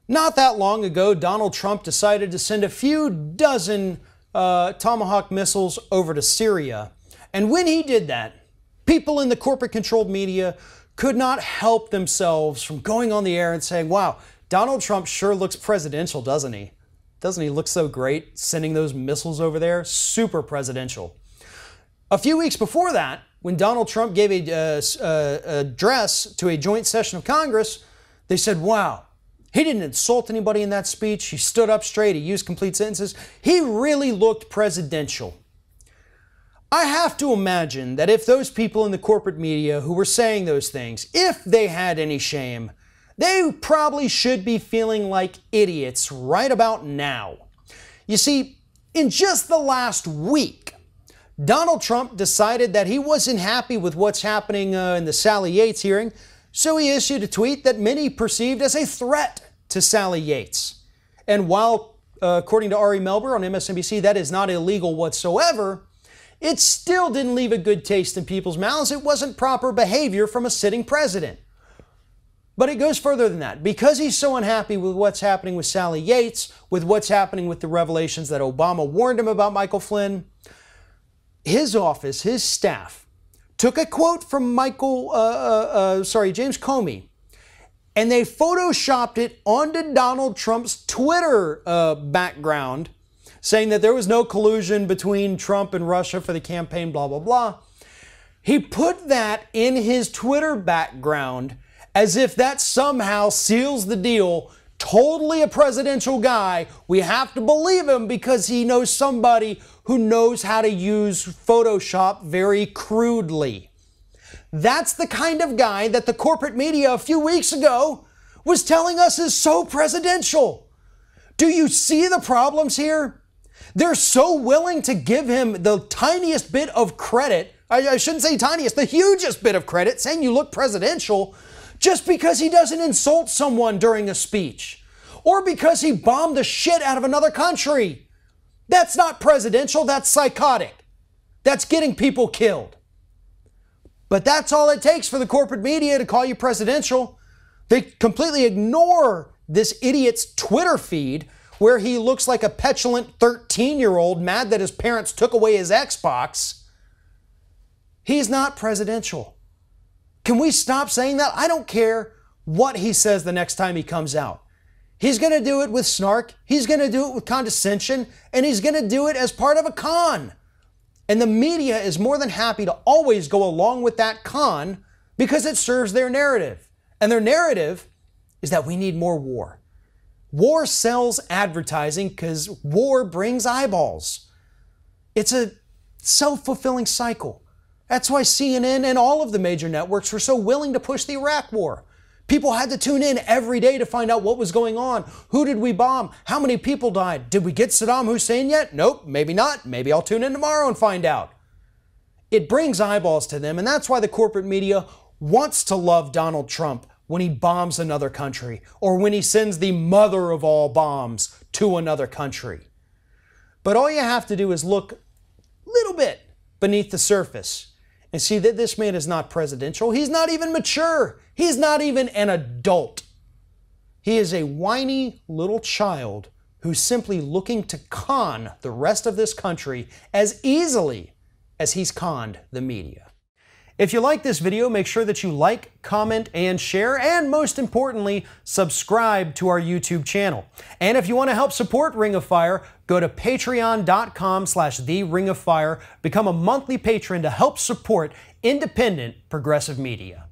Not that long ago, Donald Trump decided to send a few dozen Tomahawk missiles over to Syria. And when he did that, people in the corporate-controlled media could not help themselves from going on the air and saying, wow, Donald Trump sure looks presidential, doesn't he? Doesn't he look so great sending those missiles over there? Super presidential. A few weeks before that, when Donald Trump gave an address to a joint session of Congress, they said, wow, he didn't insult anybody in that speech. He stood up straight. He used complete sentences. He really looked presidential. I have to imagine that if those people in the corporate media who were saying those things, if they had any shame, they probably should be feeling like idiots right about now. You see, in just the last week, Donald Trump decided that he wasn't happy with what's happening in the Sally Yates hearing, so he issued a tweet that many perceived as a threat to Sally Yates. And while, according to Ari Melber on MSNBC, that is not illegal whatsoever, it still didn't leave a good taste in people's mouths. It wasn't proper behavior from a sitting president. But it goes further than that. Because he's so unhappy with what's happening with Sally Yates, with what's happening with the revelations that Obama warned him about Michael Flynn, his office, his staff, took a quote from James Comey, and they photoshopped it onto Donald Trump's Twitter background, saying that there was no collusion between Trump and Russia for the campaign, blah, blah, blah. He put that in his Twitter background as if that somehow seals the deal. Totally a presidential guy. We have to believe him because he knows somebody who knows how to use Photoshop very crudely. That's the kind of guy that the corporate media a few weeks ago was telling us is so presidential. Do you see the problems here? They're so willing to give him the tiniest bit of credit. I shouldn't say tiniest, the hugest bit of credit, saying you look presidential, just because he doesn't insult someone during a speech, or because he bombed the shit out of another country. That's not presidential, that's psychotic. That's getting people killed. But that's all it takes for the corporate media to call you presidential. They completely ignore this idiot's Twitter feed where he looks like a petulant 13-year-old mad that his parents took away his Xbox. He's not presidential. Can we stop saying that? I don't care what he says the next time he comes out. He's going to do it with snark, he's going to do it with condescension, and he's going to do it as part of a con. And the media is more than happy to always go along with that con because it serves their narrative. And their narrative is that we need more war. War sells advertising because war brings eyeballs. It's a self-fulfilling cycle. That's why CNN and all of the major networks were so willing to push the Iraq War. People had to tune in every day to find out what was going on. Who did we bomb? How many people died? Did we get Saddam Hussein yet? Nope, maybe not. Maybe I'll tune in tomorrow and find out. It brings eyeballs to them, and that's why the corporate media wants to love Donald Trump when he bombs another country or when he sends the mother of all bombs to another country. But all you have to do is look a little bit beneath the surface and see that this man is not presidential. He's not even mature. He's not even an adult. He is a whiny little child who's simply looking to con the rest of this country as easily as he's conned the media. If you like this video, make sure that you like, comment, and share, and most importantly, subscribe to our YouTube channel. And if you want to help support Ring of Fire, go to patreon.com/TheRingOfFire, become a monthly patron to help support independent progressive media.